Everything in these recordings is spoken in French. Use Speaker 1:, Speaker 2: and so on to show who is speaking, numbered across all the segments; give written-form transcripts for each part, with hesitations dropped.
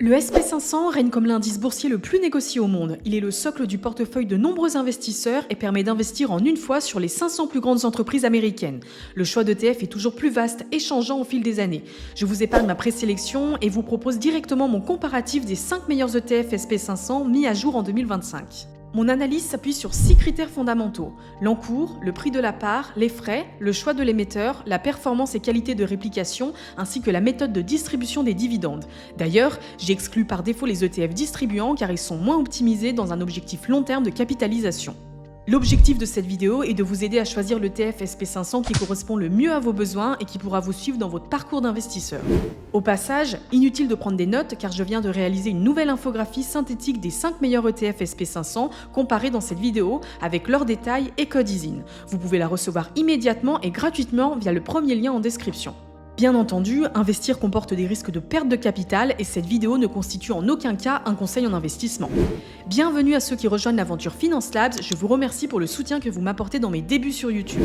Speaker 1: Le SP500 règne comme l'indice boursier le plus négocié au monde. Il est le socle du portefeuille de nombreux investisseurs et permet d'investir en une fois sur les 500 plus grandes entreprises américaines. Le choix d'ETF est toujours plus vaste et changeant au fil des années. Je vous épargne ma présélection et vous propose directement mon comparatif des 5 meilleurs ETF SP500 mis à jour en 2025. Mon analyse s'appuie sur 6 critères fondamentaux: l'encours, le prix de la part, les frais, le choix de l'émetteur, la performance et qualité de réplication, ainsi que la méthode de distribution des dividendes. D'ailleurs, j'exclus par défaut les ETF distribuants car ils sont moins optimisés dans un objectif long terme de capitalisation. L'objectif de cette vidéo est de vous aider à choisir l'ETF SP500 qui correspond le mieux à vos besoins et qui pourra vous suivre dans votre parcours d'investisseur. Au passage, inutile de prendre des notes car je viens de réaliser une nouvelle infographie synthétique des 5 meilleurs ETF SP500 comparés dans cette vidéo avec leurs détails et code ISIN. Vous pouvez la recevoir immédiatement et gratuitement via le premier lien en description. Bien entendu, investir comporte des risques de perte de capital et cette vidéo ne constitue en aucun cas un conseil en investissement. Bienvenue à ceux qui rejoignent l'aventure Finance Labs, je vous remercie pour le soutien que vous m'apportez dans mes débuts sur YouTube.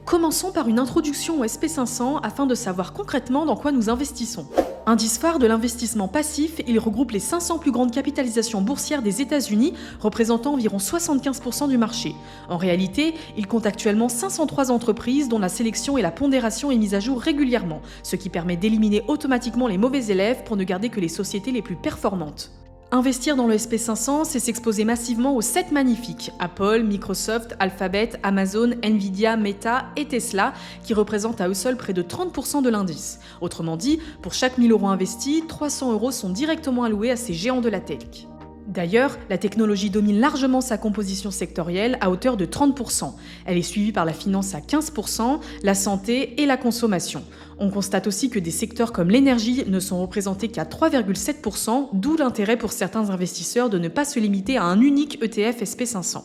Speaker 1: Commençons par une introduction au SP500 afin de savoir concrètement dans quoi nous investissons. Indice phare de l'investissement passif, il regroupe les 500 plus grandes capitalisations boursières des États-Unis, représentant environ 75% du marché. En réalité, il compte actuellement 503 entreprises dont la sélection et la pondération est mise à jour régulièrement, ce qui permet d'éliminer automatiquement les mauvais élèves pour ne garder que les sociétés les plus performantes. Investir dans le SP500, c'est s'exposer massivement aux 7 magnifiques: Apple, Microsoft, Alphabet, Amazon, Nvidia, Meta et Tesla, qui représentent à eux seuls près de 30% de l'indice. Autrement dit, pour chaque 1000 € investis, 300 € sont directement alloués à ces géants de la tech. D'ailleurs, la technologie domine largement sa composition sectorielle à hauteur de 30%. Elle est suivie par la finance à 15%, la santé et la consommation. On constate aussi que des secteurs comme l'énergie ne sont représentés qu'à 3,7%, d'où l'intérêt pour certains investisseurs de ne pas se limiter à un unique ETF SP500.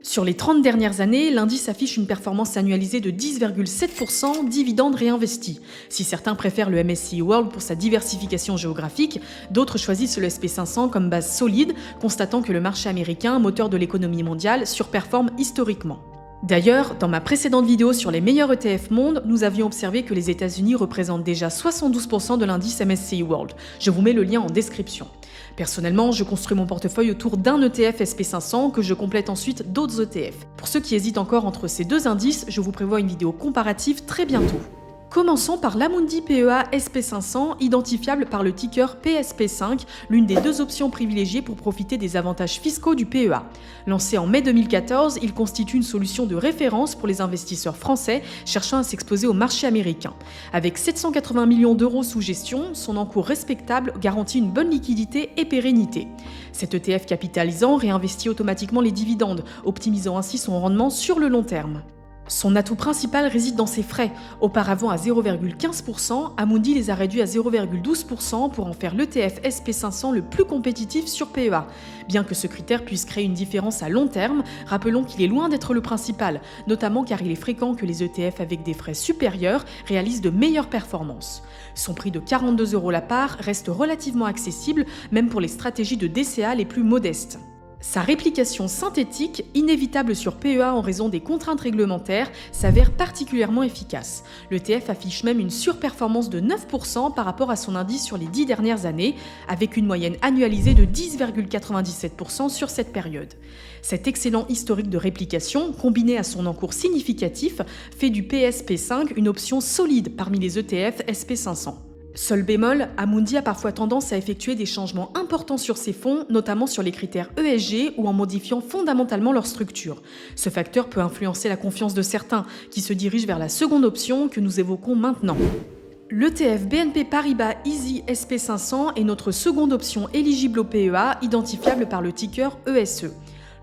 Speaker 1: Sur les 30 dernières années, l'indice affiche une performance annualisée de 10,7% dividendes réinvestis. Si certains préfèrent le MSCI World pour sa diversification géographique, d'autres choisissent le SP500 comme base solide, constatant que le marché américain, moteur de l'économie mondiale, surperforme historiquement. D'ailleurs, dans ma précédente vidéo sur les meilleurs ETF monde, nous avions observé que les États-Unis représentent déjà 72% de l'indice MSCI World. Je vous mets le lien en description. Personnellement, je construis mon portefeuille autour d'un ETF SP500 que je complète ensuite d'autres ETF. Pour ceux qui hésitent encore entre ces deux indices, je vous prévois une vidéo comparative très bientôt. Commençons par l'Amundi PEA SP500, identifiable par le ticker PSP5, l'une des deux options privilégiées pour profiter des avantages fiscaux du PEA. Lancé en mai 2014, il constitue une solution de référence pour les investisseurs français cherchant à s'exposer au marché américain. Avec 780 millions d'euros sous gestion, son encours respectable garantit une bonne liquidité et pérennité. Cet ETF capitalisant réinvestit automatiquement les dividendes, optimisant ainsi son rendement sur le long terme. Son atout principal réside dans ses frais. Auparavant à 0,15%, Amundi les a réduits à 0,12% pour en faire l'ETF SP500 le plus compétitif sur PEA. Bien que ce critère puisse créer une différence à long terme, rappelons qu'il est loin d'être le principal, notamment car il est fréquent que les ETF avec des frais supérieurs réalisent de meilleures performances. Son prix de 42 € la part reste relativement accessible, même pour les stratégies de DCA les plus modestes. Sa réplication synthétique, inévitable sur PEA en raison des contraintes réglementaires, s'avère particulièrement efficace. L'ETF affiche même une surperformance de 9% par rapport à son indice sur les 10 dernières années, avec une moyenne annualisée de 10,97% sur cette période. Cet excellent historique de réplication, combiné à son encours significatif, fait du PSP5 une option solide parmi les ETF SP500. Seul bémol, Amundi a parfois tendance à effectuer des changements importants sur ses fonds, notamment sur les critères ESG ou en modifiant fondamentalement leur structure. Ce facteur peut influencer la confiance de certains, qui se dirigent vers la seconde option que nous évoquons maintenant. L'ETF BNP Paribas Easy SP500 est notre seconde option éligible au PEA, identifiable par le ticker ESE.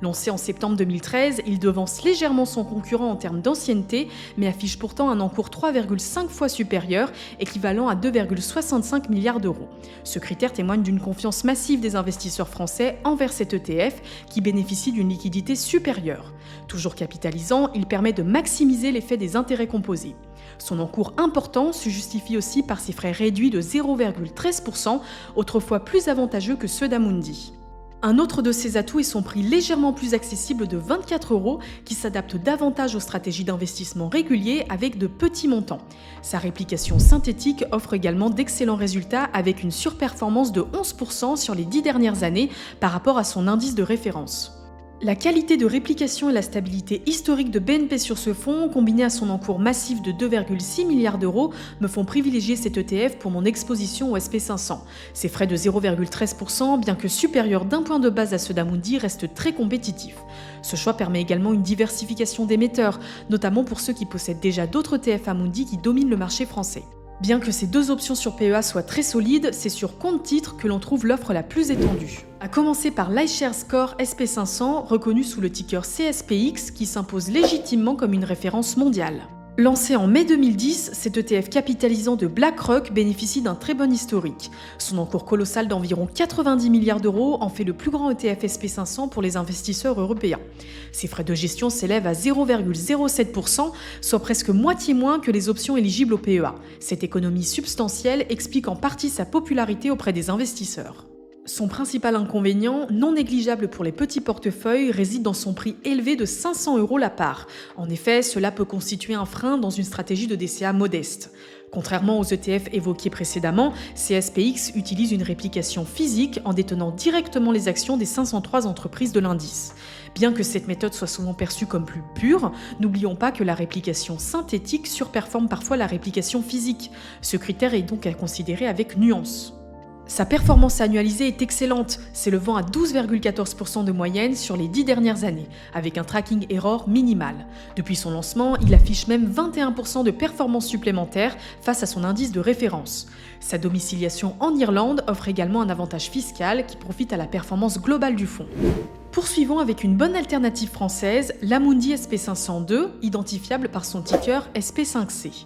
Speaker 1: Lancé en septembre 2013, il devance légèrement son concurrent en termes d'ancienneté, mais affiche pourtant un encours 3,5 fois supérieur, équivalent à 2,65 milliards d'euros. Ce critère témoigne d'une confiance massive des investisseurs français envers cet ETF, qui bénéficie d'une liquidité supérieure. Toujours capitalisant, il permet de maximiser l'effet des intérêts composés. Son encours important se justifie aussi par ses frais réduits de 0,13%, autrefois plus avantageux que ceux d'Amundi. Un autre de ses atouts est son prix légèrement plus accessible de 24 € qui s'adapte davantage aux stratégies d'investissement réguliers avec de petits montants. Sa réplication synthétique offre également d'excellents résultats avec une surperformance de 11% sur les 10 dernières années par rapport à son indice de référence. La qualité de réplication et la stabilité historique de BNP sur ce fonds, combinée à son encours massif de 2,6 milliards d'euros, me font privilégier cet ETF pour mon exposition au SP500. Ses frais de 0,13%, bien que supérieurs d'un point de base à ceux d'Amundi, restent très compétitifs. Ce choix permet également une diversification d'émetteurs, notamment pour ceux qui possèdent déjà d'autres ETF Amundi qui dominent le marché français. Bien que ces deux options sur PEA soient très solides, c'est sur compte titre que l'on trouve l'offre la plus étendue. À commencer par l'iShares Core SP500, reconnu sous le ticker CSPX, qui s'impose légitimement comme une référence mondiale. Lancé en mai 2010, cet ETF capitalisant de BlackRock bénéficie d'un très bon historique. Son encours colossal d'environ 90 milliards d'euros en fait le plus grand ETF SP500 pour les investisseurs européens. Ses frais de gestion s'élèvent à 0,07%, soit presque moitié moins que les options éligibles au PEA. Cette économie substantielle explique en partie sa popularité auprès des investisseurs. Son principal inconvénient, non négligeable pour les petits portefeuilles, réside dans son prix élevé de 500 € la part. En effet, cela peut constituer un frein dans une stratégie de DCA modeste. Contrairement aux ETF évoqués précédemment, CSPX utilise une réplication physique en détenant directement les actions des 503 entreprises de l'indice. Bien que cette méthode soit souvent perçue comme plus pure, n'oublions pas que la réplication synthétique surperforme parfois la réplication physique. Ce critère est donc à considérer avec nuance. Sa performance annualisée est excellente, s'élevant à 12,14% de moyenne sur les 10 dernières années, avec un tracking error minimal. Depuis son lancement, il affiche même 21% de performance supplémentaire face à son indice de référence. Sa domiciliation en Irlande offre également un avantage fiscal qui profite à la performance globale du fonds. Poursuivons avec une bonne alternative française, l'Amundi SP502, identifiable par son ticker SP5C.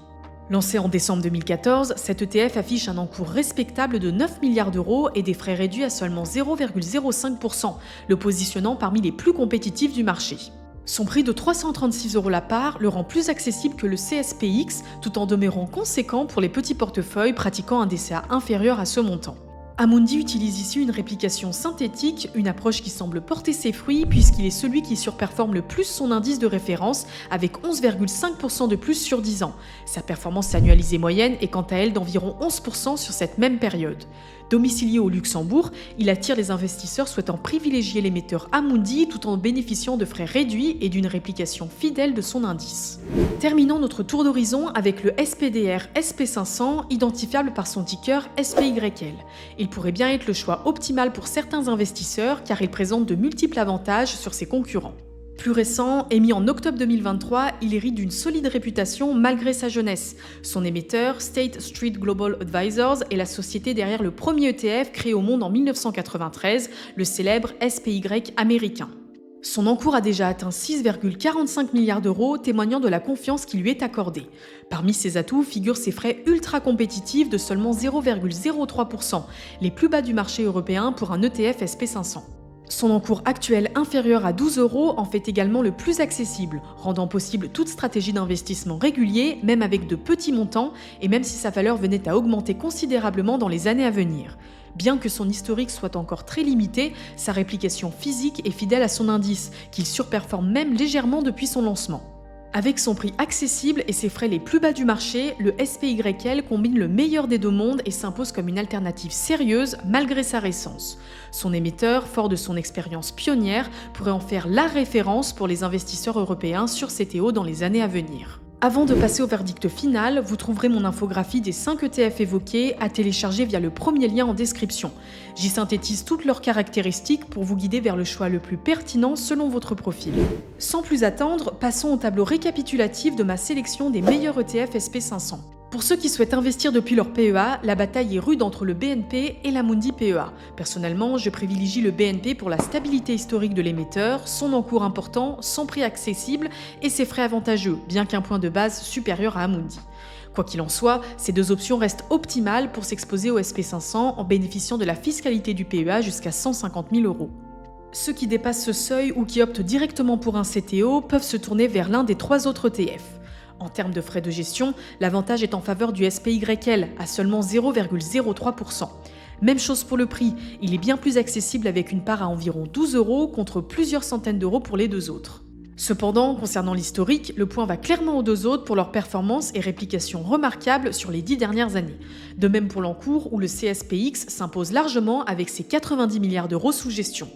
Speaker 1: Lancé en décembre 2014, cet ETF affiche un encours respectable de 9 milliards d'euros et des frais réduits à seulement 0,05%, le positionnant parmi les plus compétitifs du marché. Son prix de 336 € la part le rend plus accessible que le CSPX, tout en demeurant conséquent pour les petits portefeuilles pratiquant un DCA inférieur à ce montant. Amundi utilise ici une réplication synthétique, une approche qui semble porter ses fruits puisqu'il est celui qui surperforme le plus son indice de référence avec 11,5% de plus sur 10 ans. Sa performance annualisée moyenne est quant à elle d'environ 11% sur cette même période. Domicilié au Luxembourg, il attire les investisseurs souhaitant privilégier l'émetteur Amundi tout en bénéficiant de frais réduits et d'une réplication fidèle de son indice. Terminons notre tour d'horizon avec le SPDR SP500, identifiable par son ticker SPYL. Il pourrait bien être le choix optimal pour certains investisseurs car il présente de multiples avantages sur ses concurrents. Plus récent, émis en octobre 2023, il hérite d'une solide réputation malgré sa jeunesse. Son émetteur, State Street Global Advisors, est la société derrière le premier ETF créé au monde en 1993, le célèbre SPY américain. Son encours a déjà atteint 6,45 milliards d'euros, témoignant de la confiance qui lui est accordée. Parmi ses atouts figurent ses frais ultra compétitifs de seulement 0,03%, les plus bas du marché européen pour un ETF SP500. Son encours actuel inférieur à 12 € en fait également le plus accessible, rendant possible toute stratégie d'investissement régulier, même avec de petits montants, et même si sa valeur venait à augmenter considérablement dans les années à venir. Bien que son historique soit encore très limité, sa réplication physique est fidèle à son indice, qu'il surperforme même légèrement depuis son lancement. Avec son prix accessible et ses frais les plus bas du marché, le SPYL combine le meilleur des deux mondes et s'impose comme une alternative sérieuse malgré sa récence. Son émetteur, fort de son expérience pionnière, pourrait en faire la référence pour les investisseurs européens sur CTO dans les années à venir. Avant de passer au verdict final, vous trouverez mon infographie des 5 ETF évoqués à télécharger via le premier lien en description. J'y synthétise toutes leurs caractéristiques pour vous guider vers le choix le plus pertinent selon votre profil. Sans plus attendre, passons au tableau récapitulatif de ma sélection des meilleurs ETF SP500. Pour ceux qui souhaitent investir depuis leur PEA, la bataille est rude entre le BNP et l'Amundi PEA. Personnellement, je privilégie le BNP pour la stabilité historique de l'émetteur, son encours important, son prix accessible et ses frais avantageux, bien qu'un point de base supérieur à Amundi. Quoi qu'il en soit, ces deux options restent optimales pour s'exposer au SP500 en bénéficiant de la fiscalité du PEA jusqu'à 150 000 €. Ceux qui dépassent ce seuil ou qui optent directement pour un CTO peuvent se tourner vers l'un des 3 autres ETF. En termes de frais de gestion, l'avantage est en faveur du SPYL à seulement 0,03%. Même chose pour le prix, il est bien plus accessible avec une part à environ 12 € contre plusieurs centaines d'euros pour les deux autres. Cependant, concernant l'historique, le point va clairement aux deux autres pour leur performance et réplication remarquables sur les 10 dernières années. De même pour l'encours où le CSPX s'impose largement avec ses 90 milliards d'euros sous gestion.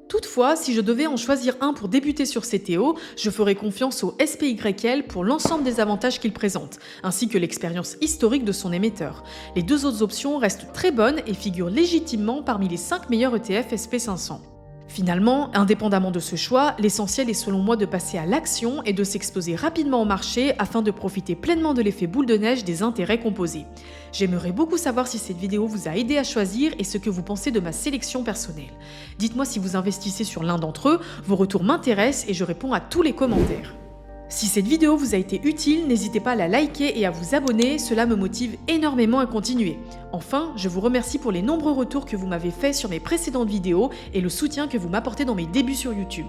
Speaker 1: Toutefois, si je devais en choisir un pour débuter sur CTO, je ferais confiance au SPYL pour l'ensemble des avantages qu'il présente, ainsi que l'expérience historique de son émetteur. Les deux autres options restent très bonnes et figurent légitimement parmi les 5 meilleurs ETF SP500. Finalement, indépendamment de ce choix, l'essentiel est selon moi de passer à l'action et de s'exposer rapidement au marché afin de profiter pleinement de l'effet boule de neige des intérêts composés. J'aimerais beaucoup savoir si cette vidéo vous a aidé à choisir et ce que vous pensez de ma sélection personnelle. Dites-moi si vous investissez sur l'un d'entre eux, vos retours m'intéressent et je réponds à tous les commentaires. Si cette vidéo vous a été utile, n'hésitez pas à la liker et à vous abonner, cela me motive énormément à continuer. Enfin, je vous remercie pour les nombreux retours que vous m'avez faits sur mes précédentes vidéos et le soutien que vous m'apportez dans mes débuts sur YouTube.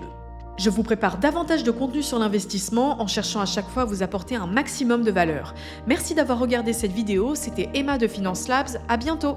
Speaker 1: Je vous prépare davantage de contenu sur l'investissement en cherchant à chaque fois à vous apporter un maximum de valeur. Merci d'avoir regardé cette vidéo, c'était Emma de Finance Labs, à bientôt!